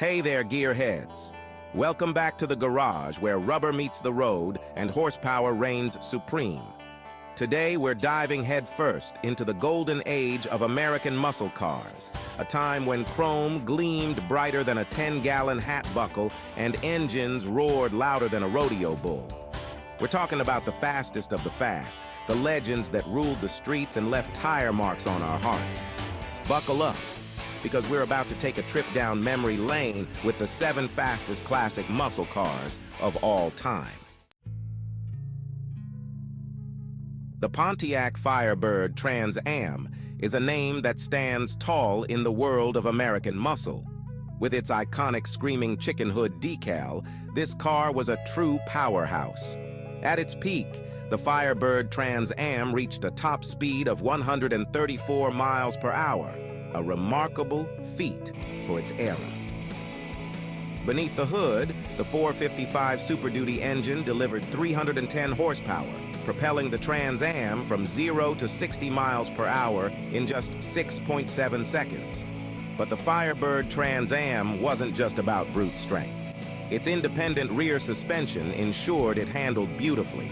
Hey there, gearheads. Welcome back to the garage where rubber meets the road and horsepower reigns supreme. Today, we're diving headfirst into the golden age of American muscle cars, a time when chrome gleamed brighter than a 10-gallon hat buckle and engines roared louder than a rodeo bull. We're talking about the fastest of the fast, the legends that ruled the streets and left tire marks on our hearts. Buckle up, because we're about to take a trip down memory lane with the 7 fastest classic muscle cars of all time. The Pontiac Firebird Trans Am is a name that stands tall in the world of American muscle. With its iconic screaming chicken hood decal, this car was a true powerhouse. At its peak, the Firebird Trans Am reached a top speed of 134 miles per hour, a remarkable feat for its era. Beneath the hood, the 455 Super Duty engine delivered 310 horsepower, propelling the Trans Am from 0 to 60 miles per hour in just 6.7 seconds. But the Firebird Trans Am wasn't just about brute strength. Its independent rear suspension ensured it handled beautifully.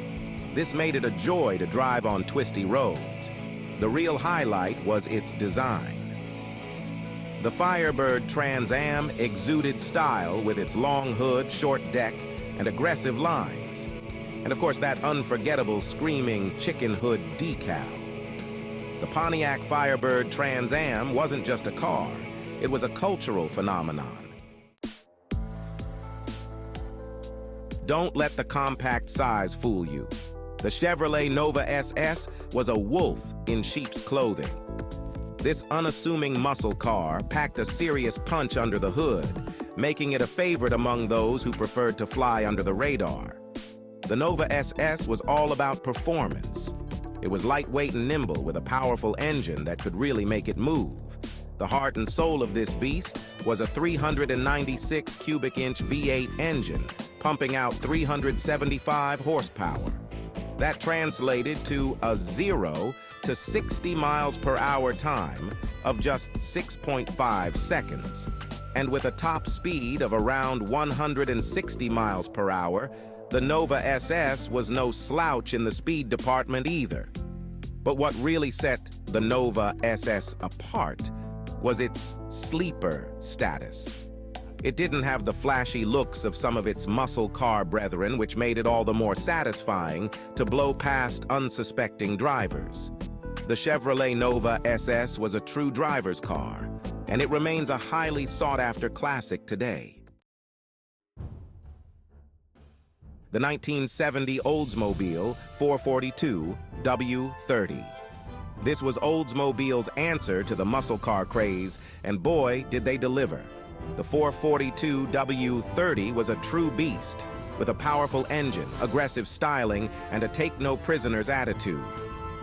This made it a joy to drive on twisty roads. The real highlight was its design. The Firebird Trans Am exuded style with its long hood, short deck, and aggressive lines. And of course, that unforgettable screaming chicken hood decal. The Pontiac Firebird Trans Am wasn't just a car, it was a cultural phenomenon. Don't let the compact size fool you. The Chevrolet Nova SS was a wolf in sheep's clothing. This unassuming muscle car packed a serious punch under the hood, making it a favorite among those who preferred to fly under the radar. The Nova SS was all about performance. It was lightweight and nimble with a powerful engine that could really make it move. The heart and soul of this beast was a 396 cubic inch V8 engine, pumping out 375 horsepower. That translated to a 0 to 60 miles per hour time of just 6.5 seconds. And with a top speed of around 160 miles per hour, the Nova SS was no slouch in the speed department either. But what really set the Nova SS apart was its sleeper status. It didn't have the flashy looks of some of its muscle car brethren, which made it all the more satisfying to blow past unsuspecting drivers. The Chevrolet Nova SS was a true driver's car, and it remains a highly sought-after classic today. The 1970 Oldsmobile 442 W30. This was Oldsmobile's answer to the muscle car craze, and boy, did they deliver. The 442 W30 was a true beast, with a powerful engine, aggressive styling, and a take-no-prisoners attitude.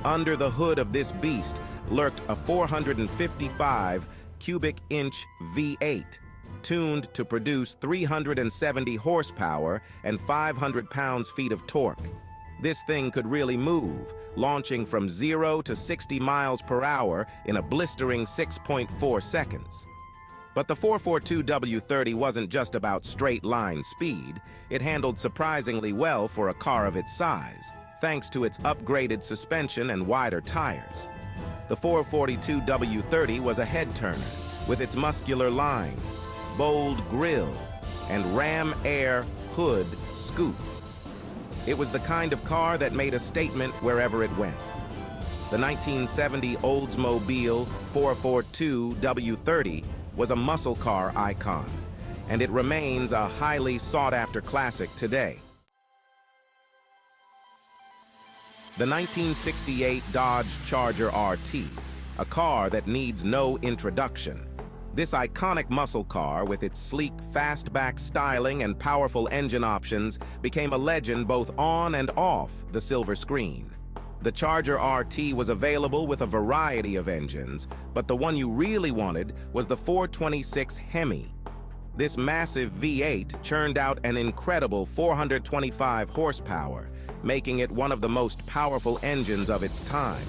Under the hood of this beast lurked a 455 cubic inch V8, tuned to produce 370 horsepower and 500 pounds-feet of torque. This thing could really move, launching from 0 to 60 miles per hour in a blistering 6.4 seconds. But the 442 W30 wasn't just about straight-line speed. It handled surprisingly well for a car of its size, thanks to its upgraded suspension and wider tires. The 442 W30 was a head-turner, with its muscular lines, bold grille, and Ram Air hood scoop. It was the kind of car that made a statement wherever it went. The 1970 Oldsmobile 442 W30 was a muscle car icon, and it remains a highly sought-after classic today. The 1968 Dodge Charger RT, a car that needs no introduction. This iconic muscle car, with its sleek fastback styling and powerful engine options, became a legend both on and off the silver screen. The Charger RT was available with a variety of engines, but the one you really wanted was the 426 Hemi. This massive V8 churned out an incredible 425 horsepower, making it one of the most powerful engines of its time.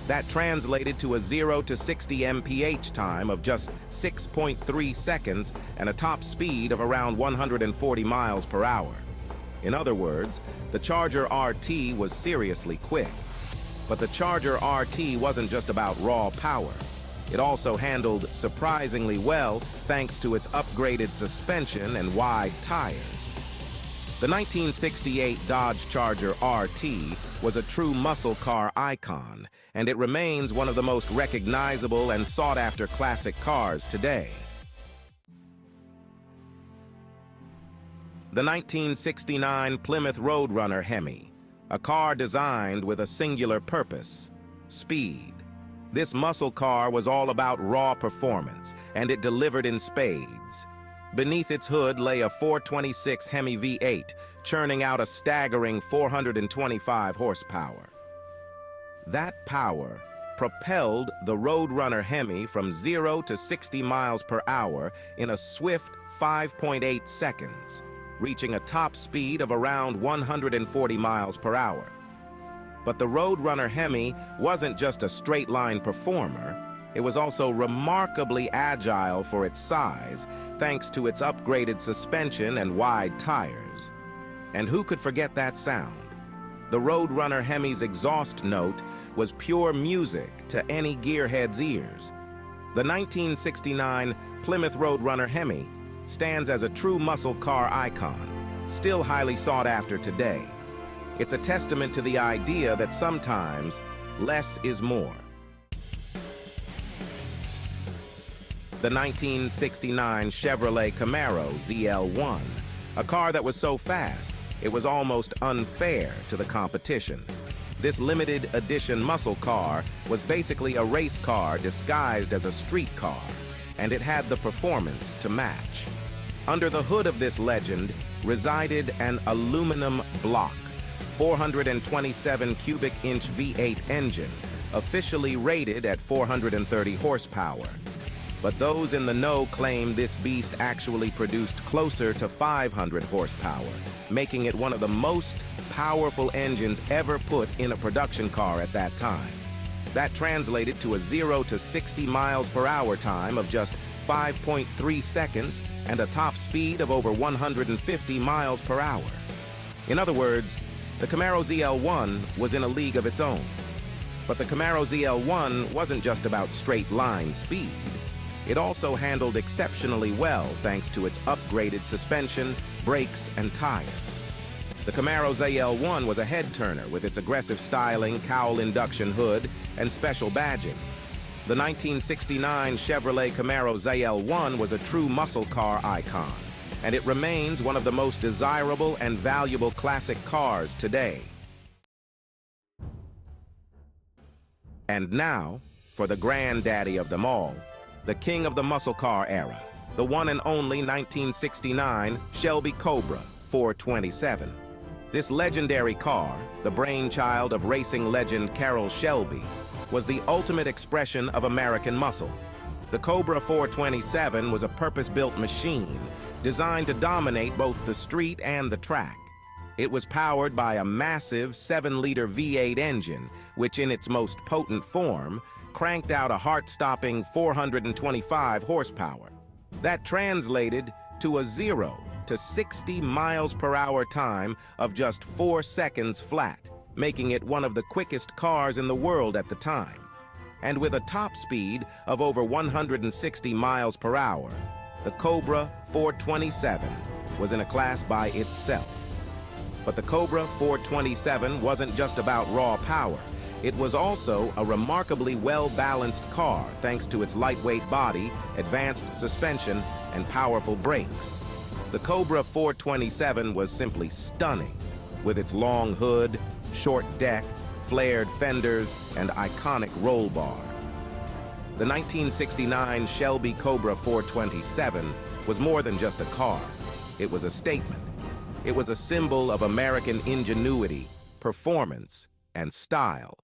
That translated to a 0 to 60 mph time of just 6.3 seconds and a top speed of around 140 miles per hour. In other words, the Charger RT was seriously quick. But the Charger RT wasn't just about raw power. It also handled surprisingly well thanks to its upgraded suspension and wide tires. The 1968 Dodge Charger RT was a true muscle car icon, and it remains one of the most recognizable and sought-after classic cars today. The 1969 Plymouth Roadrunner Hemi, a car designed with a singular purpose: speed. This muscle car was all about raw performance, and it delivered in spades. Beneath its hood lay a 426 Hemi V8, churning out a staggering 425 horsepower. That power propelled the Roadrunner Hemi from 0 to 60 miles per hour in a swift 5.8 seconds, reaching a top speed of around 140 miles per hour. But the Roadrunner Hemi wasn't just a straight-line performer. It was also remarkably agile for its size, thanks to its upgraded suspension and wide tires. And who could forget that sound? The Roadrunner Hemi's exhaust note was pure music to any gearhead's ears. The 1969 Plymouth Roadrunner Hemi stands as a true muscle car icon, still highly sought after today. It's a testament to the idea that sometimes less is more. The 1969 Chevrolet Camaro ZL1, a car that was so fast, it was almost unfair to the competition. This limited edition muscle car was basically a race car disguised as a street car, and it had the performance to match. Under the hood of this legend resided an aluminum block, 427 cubic inch V8 engine, officially rated at 430 horsepower. But those in the know claim this beast actually produced closer to 500 horsepower, making it one of the most powerful engines ever put in a production car at that time. That translated to a 0 to 60 miles per hour time of just 5.3 seconds and a top speed of over 150 miles per hour. In other words, the Camaro ZL1 was in a league of its own. But the Camaro ZL1 wasn't just about straight-line speed. It also handled exceptionally well thanks to its upgraded suspension, brakes, and tires. The Camaro ZL1 was a head-turner with its aggressive styling, cowl induction hood, and special badging. The 1969 Chevrolet Camaro ZL1 was a true muscle car icon, and it remains one of the most desirable and valuable classic cars today. And now, for the granddaddy of them all, the king of the muscle car era, the one and only 1969 Shelby Cobra 427. This legendary car, the brainchild of racing legend Carroll Shelby, was the ultimate expression of American muscle. The Cobra 427 was a purpose-built machine designed to dominate both the street and the track. It was powered by a massive 7-liter V8 engine, which in its most potent form cranked out a heart-stopping 425 horsepower. That translated to a 0 to 60 miles per hour time of just 4 seconds flat, making it one of the quickest cars in the world at the time. And with a top speed of over 160 miles per hour, the Cobra 427 was in a class by itself. But the Cobra 427 wasn't just about raw power. It was also a remarkably well-balanced car thanks to its lightweight body, advanced suspension, and powerful brakes. The Cobra 427 was simply stunning, with its long hood, short deck, flared fenders, and iconic roll bar. The 1969 Shelby Cobra 427 was more than just a car. It was a statement. It was a symbol of American ingenuity, performance, and style.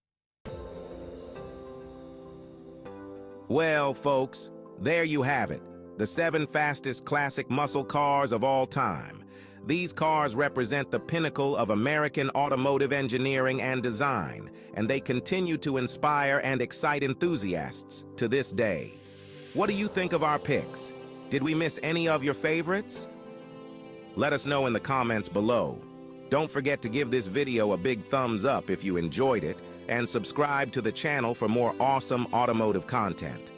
Well, folks, there you have it. The 7 fastest classic muscle cars of all time. These cars represent the pinnacle of American automotive engineering and design, and they continue to inspire and excite enthusiasts to this day. What do you think of our picks? Did we miss any of your favorites? Let us know in the comments below. Don't forget to give this video a big thumbs up if you enjoyed it, and subscribe to the channel for more awesome automotive content.